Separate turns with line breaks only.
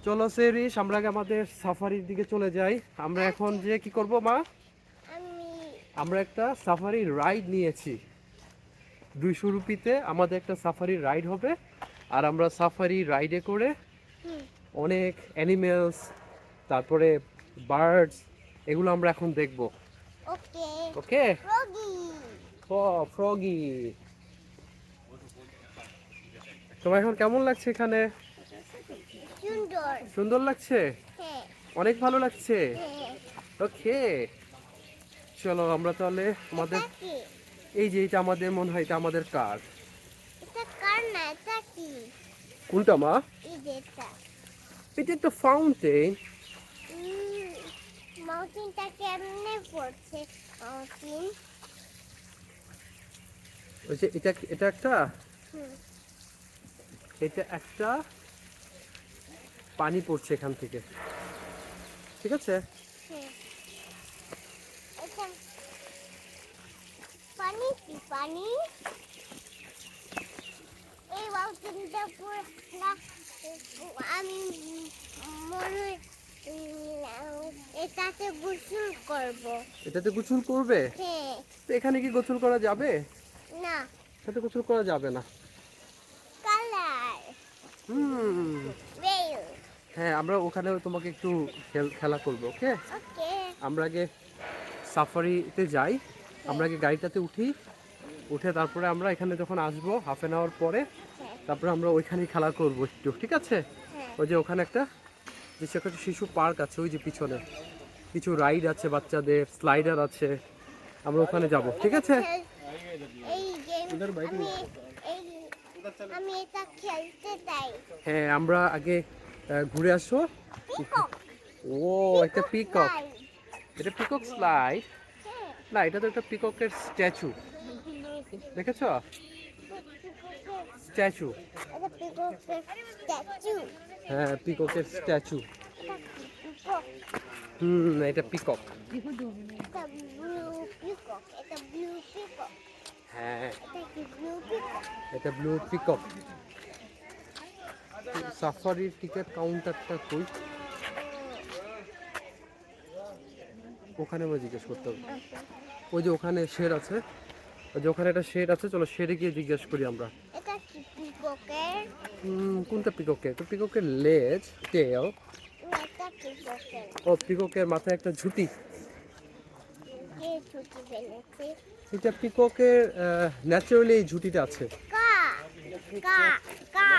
চলো সেরিস, আমরা আগে আমাদের সাফারির দিকে চলে যাই। আমরা এখন যে কি করব মা, আমরা একটা সাফারি রাইড নিয়েছি। 200 রুপিতে আমাদের একটা সাফারি রাইড হবে। আর আমরা সাফারি রাইডে করে অনেক অ্যানিমেলস, তারপরে বার্ডস, এগুলো আমরা এখন দেখব।
ওকে
ওকে,
ফ্রগি
ফ্রগি। তোমার এখন কেমন লাগছে এখানে?
সুন্দর
সুন্দর লাগছে,
হ্যাঁ
অনেক ভালো লাগছে।
হ্যাঁ
ওকে, চলো আমরা তাহলে আমাদের,
এটা কি
এই যে এটা আমাদের মনে হয় এটা আমাদের কার।
এটা কার না এটা কি
কোনটা মা?
এই যে এটা
এটা একটা ফাউন্টেন।
মাউন্টেনটা কেমনে পড়ছে মাউন্টেন
ওই যে এটা এটা একটা,
হুম
এটা একটা পানি পড়ছে এখান থেকে, ঠিক আছে?
হ্যাঁ এটা পানি কি পানি এই মাউন্টেনটা পুরো না আমি মনে হয় এটাতে গোসল করব
এটাতে গোসল করবে?
হ্যাঁ
তো এখানে কি গোসল করা যাবে?
না
এটাতে গোসল করা যাবে না।
কালার
হুম,
বেল
হ্যাঁ আমরা ওখানে তোমাকে একটু খেলা করবো। ওকে,
ওকে
আমরা আগে সাফারিতে যাই, আমরা আগে গাড়িটাতে উঠি, উঠে তারপরে আমরা এখানে যখন আসবো হাফ অ্যান আওয়ার পরে,
হ্যাঁ
তারপরে আমরা ওইখানেই খেলা করবো একটু, ঠিক আছে?
হ্যাঁ
ওই যে ওখানে একটা যে একটা শিশু পার্ক আছে, ওই যে পিছনে কিছু রাইড আছে, বাচ্চাদের স্লাইডার আছে, আমরা ওখানে যাব, ঠিক আছে?
এই গেম এই আমি এটা খেলতে চাই
হ্যাঁ, আমরা আগে ঘুরে আসো।
পিকক
ও, একটা পিকক, এটা পিকক স্লাইড
হ্যাঁ
না, এটা তো একটা পিককের স্ট্যাচু, দেখেছো? স্ট্যাচু,
এটা পিককের স্ট্যাচু
হ্যাঁ পিককের স্ট্যাচু।
এটা পিকক
এটা পিকক।
এটা ব্লু পিকক এটা ব্লু পিকক
হ্যাঁ,
এটা কি ব্লু পিকক
এটা ব্লু পিকক। সাফারির টিকিট কাউন্টারটা কই? ওখানে আমরা জিজ্ঞেস করতে হবে। ওই যে ওখানে শেড আছে, ওই যে ওখানে একটা শেড আছে, চলো শেডে গিয়ে জিজ্ঞেস করি আমরা।
এটা কি পিককের
কোনটা পিককের? তো পিককের লেজ, টেল।
এটা পিককের
ও, পিককের মাথায় একটা ঝুঁটি।
কে ছুটি ফেলেছে
এটা পিককের ন্যাচারালি এই ঝুঁটিটা আছে।
কা কা কা